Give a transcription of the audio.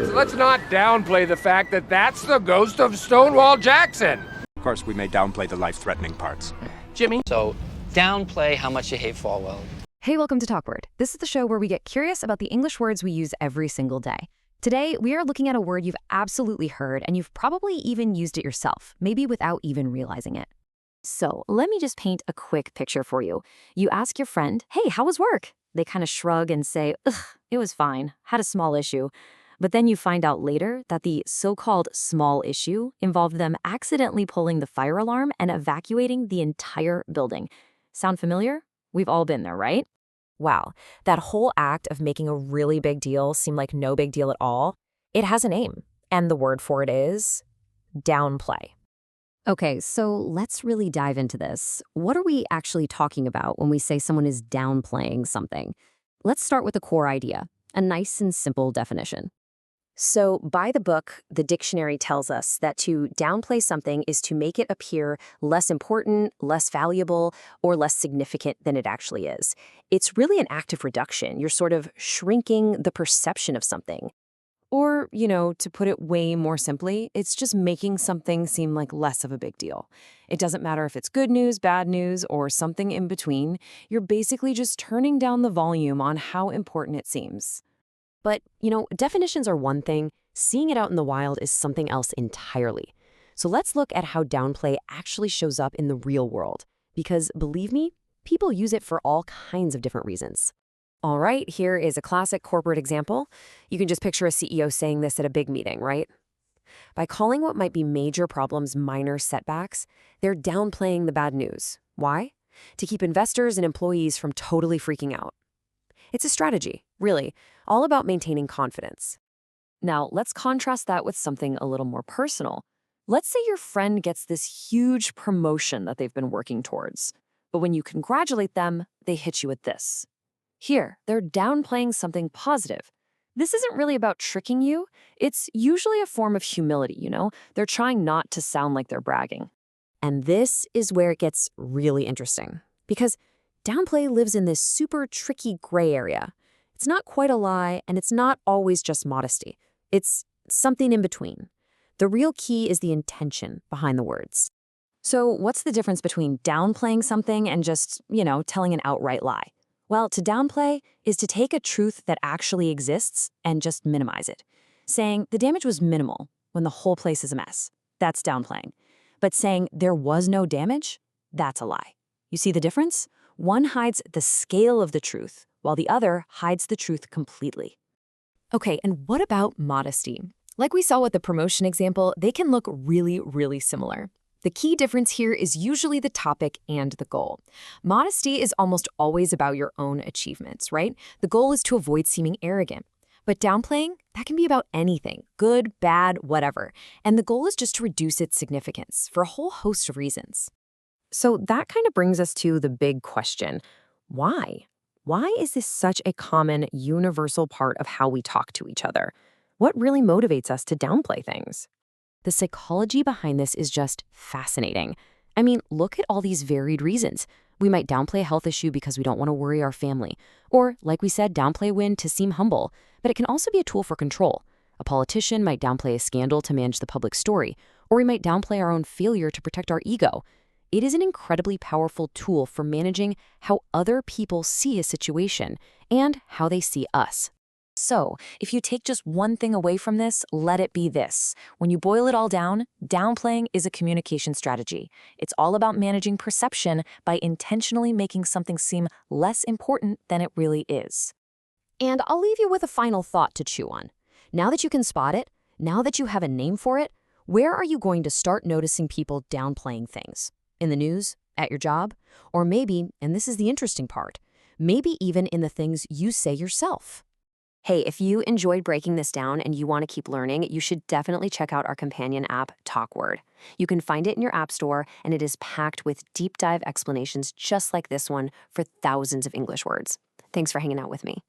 let's not downplay the fact that that's the ghost of Stonewall Jackson. Of course, we may downplay the life-threatening parts. Jimmy? So, downplay how much you hate Falwell. Hey, welcome to Talkword. This is the show where we get curious about the English words we use every single day. Today, we are looking at a word you've absolutely heard, and you've probably even used it yourself, maybe without even realizing it. So, let me just paint a quick picture for you. You ask your friend, hey, how was work? They kind of shrug and say, ugh, it was fine, had a small issue. But then you find out later that the so-called small issue involved them accidentally pulling the fire alarm and evacuating the entire building. Sound familiar? We've all been there, right? Wow, that whole act of making a really big deal seem like no big deal at all. It has a name, and the word for it is downplay. Okay, so let's really dive into this. What are we actually talking about when we say someone is downplaying something? Let's start with the core idea, a nice and simple definition. So by the book, the dictionary tells us that to downplay something is to make it appear less important, less valuable, or less significant than it actually is. It's really an act of reduction. You're sort of shrinking the perception of something. Or, to put it way more simply, it's just making something seem like less of a big deal. It doesn't matter if it's good news, bad news, or something in between. You're basically just turning down the volume on how important it seems. But, definitions are one thing, seeing it out in the wild is something else entirely. So let's look at how downplay actually shows up in the real world. Because, believe me, people use it for all kinds of different reasons. All right, here is a classic corporate example. You can just picture a CEO saying this at a big meeting, right? By calling what might be major problems minor setbacks, they're downplaying the bad news. Why? To keep investors and employees from totally freaking out. It's a strategy, really, all about maintaining confidence. Now, let's contrast that with something a little more personal. Let's say your friend gets this huge promotion that they've been working towards, but when you congratulate them, they hit you with this. Here, they're downplaying something positive. This isn't really about tricking you. It's usually a form of humility, They're trying not to sound like they're bragging. And this is where it gets really interesting, because downplay lives in this super tricky gray area. It's not quite a lie, and it's not always just modesty. It's something in between. The real key is the intention behind the words. So what's the difference between downplaying something and just, telling an outright lie? Well, to downplay is to take a truth that actually exists and just minimize it. Saying the damage was minimal when the whole place is a mess. That's downplaying. But saying there was no damage, that's a lie. You see the difference? One hides the scale of the truth, while the other hides the truth completely. Okay, and what about modesty? Like we saw with the promotion example, they can look really, really similar. The key difference here is usually the topic and the goal. Modesty is almost always about your own achievements, right? The goal is to avoid seeming arrogant. But downplaying, that can be about anything, good, bad, whatever. And the goal is just to reduce its significance for a whole host of reasons. So that kind of brings us to the big question. Why? Why is this such a common, universal part of how we talk to each other? What really motivates us to downplay things? The psychology behind this is just fascinating. I mean, look at all these varied reasons. We might downplay a health issue because we don't want to worry our family. Or, like we said, downplay a win to seem humble. But it can also be a tool for control. A politician might downplay a scandal to manage the public story. Or we might downplay our own failure to protect our ego. It is an incredibly powerful tool for managing how other people see a situation and how they see us. So, if you take just one thing away from this, let it be this. When you boil it all down, downplaying is a communication strategy. It's all about managing perception by intentionally making something seem less important than it really is. And I'll leave you with a final thought to chew on. Now that you can spot it, now that you have a name for it, where are you going to start noticing people downplaying things? In the news? At your job? Or maybe, and this is the interesting part, maybe even in the things you say yourself. Hey, if you enjoyed breaking this down and you want to keep learning, you should definitely check out our companion app, Talkword. You can find it in your app store, and it is packed with deep dive explanations just like this one for thousands of English words. Thanks for hanging out with me.